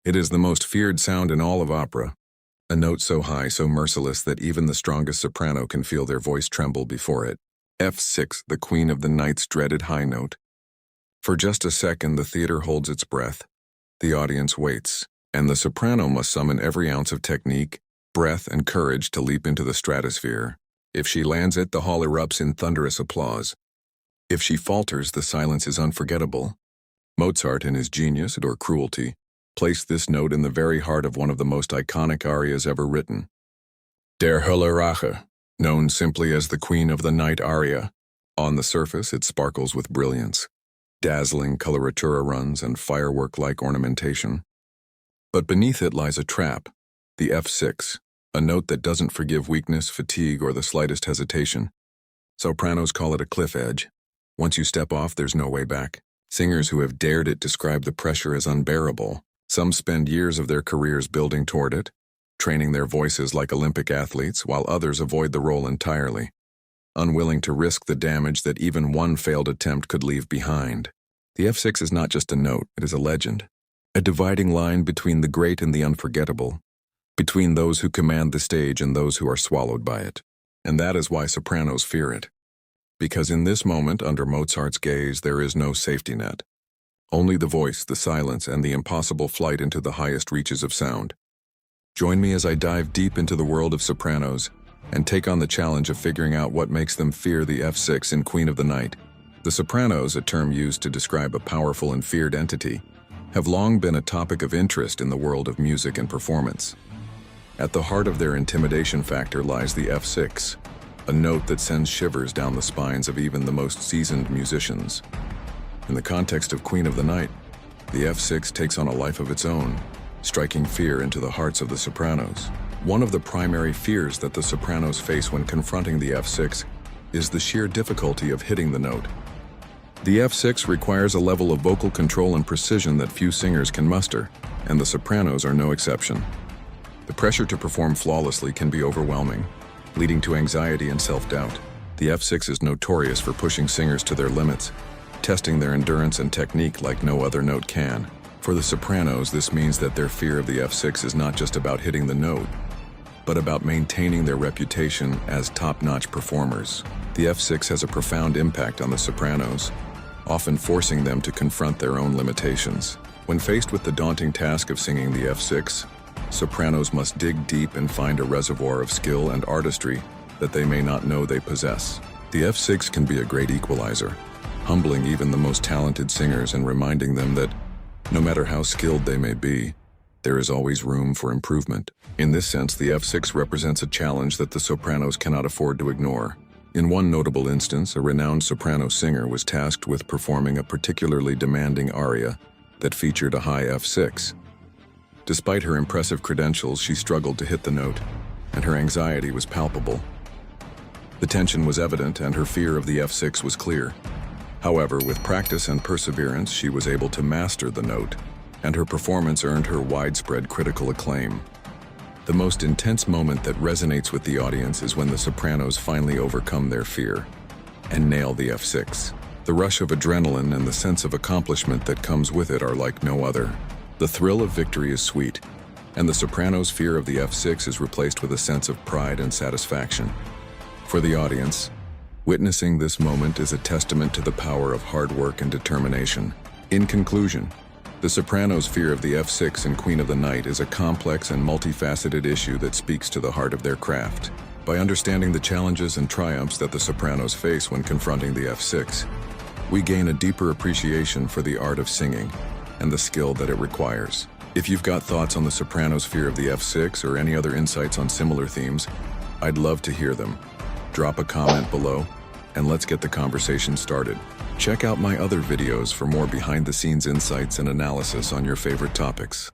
It is the most feared sound in all of opera, a note so high, so merciless that even the strongest soprano can feel their voice tremble before it. F6, the queen of the night's dreaded high note. For just a second, the theater holds its breath. The audience waits, and the soprano must summon every ounce of technique, breath, and courage to leap into the stratosphere. If she lands it, the hall erupts in thunderous applause. If she falters, the silence is unforgettable. Mozart, in his genius or cruelty, placed this note in the very heart of one of the most iconic arias ever written. Der Hölle Rache, known simply as the Queen of the Night aria. On the surface, it sparkles with brilliance, dazzling coloratura runs and firework-like ornamentation. But beneath it lies a trap, the F6, a note that doesn't forgive weakness, fatigue, or the slightest hesitation. Sopranos call it a cliff edge. Once you step off, there's no way back. Singers who have dared it describe the pressure as unbearable. Some spend years of their careers building toward it, training their voices like Olympic athletes, while others avoid the role entirely, unwilling to risk the damage that even one failed attempt could leave behind. The F6 is not just a note, it is a legend, a dividing line between the great and the unforgettable, between those who command the stage and those who are swallowed by it. And that is why sopranos fear it. Because in this moment, under Mozart's gaze, there is no safety net. Only the voice, the silence, and the impossible flight into the highest reaches of sound. Join me as I dive deep into the world of sopranos and take on the challenge of figuring out what makes them fear the F6 in Queen of the Night. The sopranos, a term used to describe a powerful and feared entity, have long been a topic of interest in the world of music and performance. At the heart of their intimidation factor lies the F6, a note that sends shivers down the spines of even the most seasoned musicians. In the context of Queen of the Night, the F6 takes on a life of its own, striking fear into the hearts of the sopranos. One of the primary fears that the sopranos face when confronting the F6 is the sheer difficulty of hitting the note. The F6 requires a level of vocal control and precision that few singers can muster, and the sopranos are no exception. The pressure to perform flawlessly can be overwhelming, leading to anxiety and self-doubt. The F6 is notorious for pushing singers to their limits, testing their endurance and technique like no other note can. For the sopranos, this means that their fear of the F6 is not just about hitting the note, but about maintaining their reputation as top-notch performers. The F6 has a profound impact on the sopranos, often forcing them to confront their own limitations. When faced with the daunting task of singing the F6, sopranos must dig deep and find a reservoir of skill and artistry that they may not know they possess. The F6 can be a great equalizer, humbling even the most talented singers and reminding them that, no matter how skilled they may be, there is always room for improvement. In this sense, the F6 represents a challenge that the sopranos cannot afford to ignore. In one notable instance, a renowned soprano singer was tasked with performing a particularly demanding aria that featured a high F6. Despite her impressive credentials, she struggled to hit the note, and her anxiety was palpable. The tension was evident, and her fear of the F6 was clear. However, with practice and perseverance, she was able to master the note, and her performance earned her widespread critical acclaim. The most intense moment that resonates with the audience is when the sopranos finally overcome their fear and nail the F6. The rush of adrenaline and the sense of accomplishment that comes with it are like no other. The thrill of victory is sweet, and the sopranos' fear of the F6 is replaced with a sense of pride and satisfaction. For the audience, witnessing this moment is a testament to the power of hard work and determination. In conclusion, the sopranos' fear of the F6 in Queen of the Night is a complex and multifaceted issue that speaks to the heart of their craft. By understanding the challenges and triumphs that the sopranos face when confronting the F6, we gain a deeper appreciation for the art of singing and the skill that it requires. If you've got thoughts on the sopranos' fear of the F6 or any other insights on similar themes, I'd love to hear them. Drop a comment below, and let's get the conversation started. Check out my other videos for more behind-the-scenes insights and analysis on your favorite topics.